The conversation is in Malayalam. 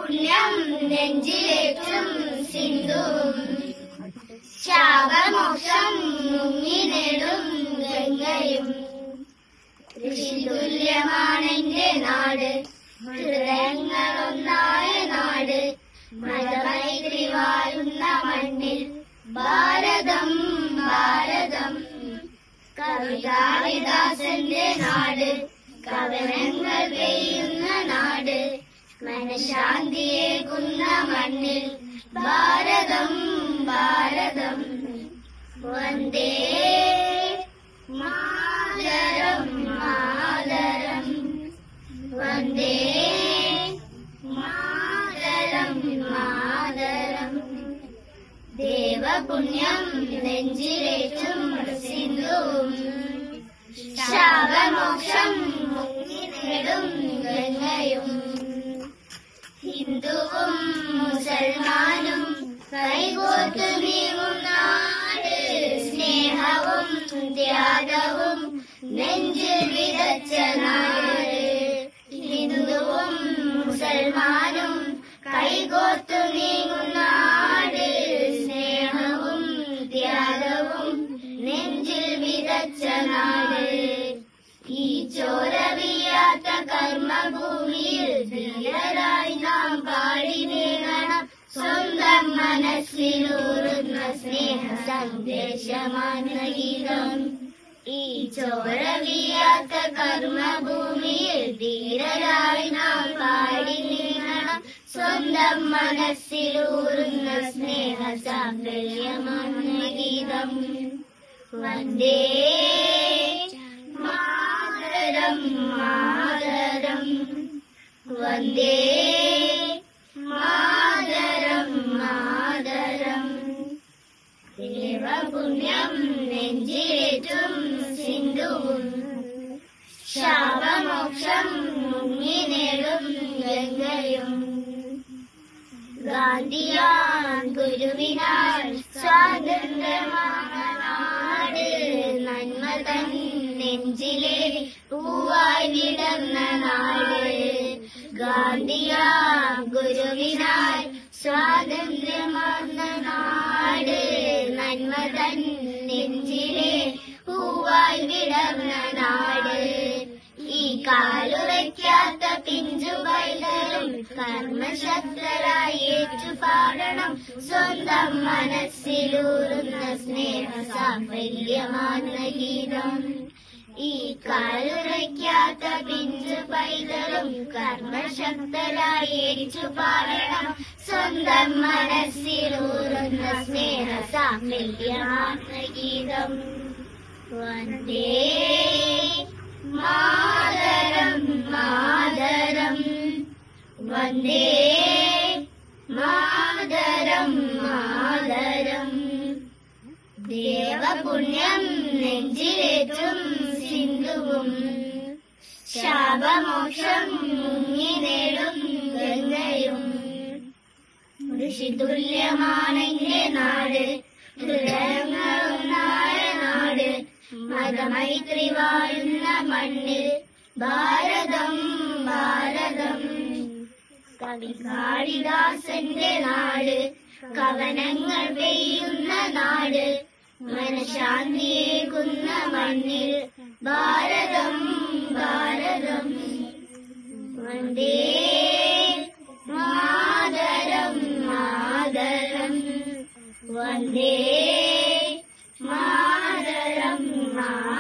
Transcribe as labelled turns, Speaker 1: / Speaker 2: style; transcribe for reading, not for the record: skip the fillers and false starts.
Speaker 1: പുണ്യം നെഞ്ചിലേറ്റും സിന്ധുവും ശാപമോക്ഷം മുങ്ങി നേടും ഗംഗയും. ഋഷിതുല്യമാണെന്റെ നാട്, ഹൃദയങ്ങളൊന്നായ നാട്, മതമൈത്രി വാഴുന്ന മണ്ണിൽ ഭാരതം ഭാരതം. കവിതാവിദാസന്റെ നാട്, കവനങ്ങൾ പെയ്യുന്ന നാട്, മനഃശാന്തിയേകുന്ന മണ്ണിൽ ഭാരതം ഭാരതം. വന്ദേ മാതരം മാതരം, വന്ദേ മാതരം മാതരം. ദേവപുണ്യം നെഞ്ചിലേറ്റും സിന്ധുവും ശാപമോക്ഷം മുങ്ങി നേടും ഗംഗയും. ഹിന്ദുവും മുസൽമാനും കൈകോർത്തു നീങ്ങും നാട്, സ്നേഹവും ത്യാഗവും നെഞ്ചിൽ വിതച്ച നാട്. ഹിന്ദുവും മുസൽമാനും കൈകോർത്തു നീങ്ങും നാട്, സ്നേഹവും ത്യാഗവും നെഞ്ചിൽ വിതച്ച നാട്. ഈ ചോരവിയാത്ത കർമ്മഭൂമിയിൽ ധീരരായി നാം പാടി നീങ്ങണം സ്വന്തം മനസ്സിലൂറുന്ന സ്നേഹ സന്ദേശമാണ് ഗീതം. ഈ ചോരവിയാത്ത കർമ്മഭൂമിയിൽ ധീരരായി നാം പാടി നീങ്ങണം സ്വന്തം മനസ്സിലൂറുന്ന സ്നേഹ സാഫല്യമാണ് ഗീതം. വന്ദേ മാതരം മാതരം, വന്ദേ മാതരം മാതരം. ദേവപുണ്യം നെഞ്ചിലേറ്റും സിന്ധുവും ശാപമോക്ഷം മുങ്ങി നേടും ഗംഗയും. ഗാന്ധിയാൻ ഗുരുവിനാൽ സ്വാതന്ത്ര്യമാണ് നാട്, നന്മ തൻ നെഞ്ചിലെ പൂവായി വിടർന്ന നാട്. ഗാന്ധിയാൻ ഗുരുവിനാൽ സ്വാതന്ത്ര്യമാണ് നാട്, നന്മ തൻ നെഞ്ചിലെ പൂവായി വിടർന്ന നാട്. ഈ കാലുവയ്ക്കാത്ത പിഞ്ചു പൈതലും കർമ്മശക്തരായി ഏറ്റുപാടണം സ്വന്തം മനസ്സിലൂറുന്ന സ്നേഹ സാഫല്യമാണ് ഗീതം. ഈ കാലുവയ്ക്കാത്ത പിഞ്ചു പൈതലും കർമ്മശക്തരായി ഏറ്റുപാടണം സ്വന്തം മനസ്സിലൂറുന്ന സ്നേഹ സാഫല്യമാണ് ഗീതം. വന്ദേ മാതരം മാതരം, വന്ദേ മാതരം മാതരം. ദേവപുണ്യം നെഞ്ചിലേറ്റും സിന്ധുവും ശാപമോക്ഷം മുങ്ങി നേടും ഗംഗയും. ഋഷിതുല്യമാണെന്റെ നാട്, ഹൃദയങ്ങളൊന്നായ നാട്, മതമൈത്രി വാഴുന്ന മണ്ണിൽ ഭാരതം ഭാരതം. കവിതാവിദാസന്റെ നാട്, കവനങ്ങൾ പെയ്യുന്ന നാട്, മനഃശാന്തിയേകുന്ന മണ്ണിൽ ഭാരതം ഭാരതം. വന്ദേ മാതരം മാതരം, വന്ദേ മാതരം മാതരം.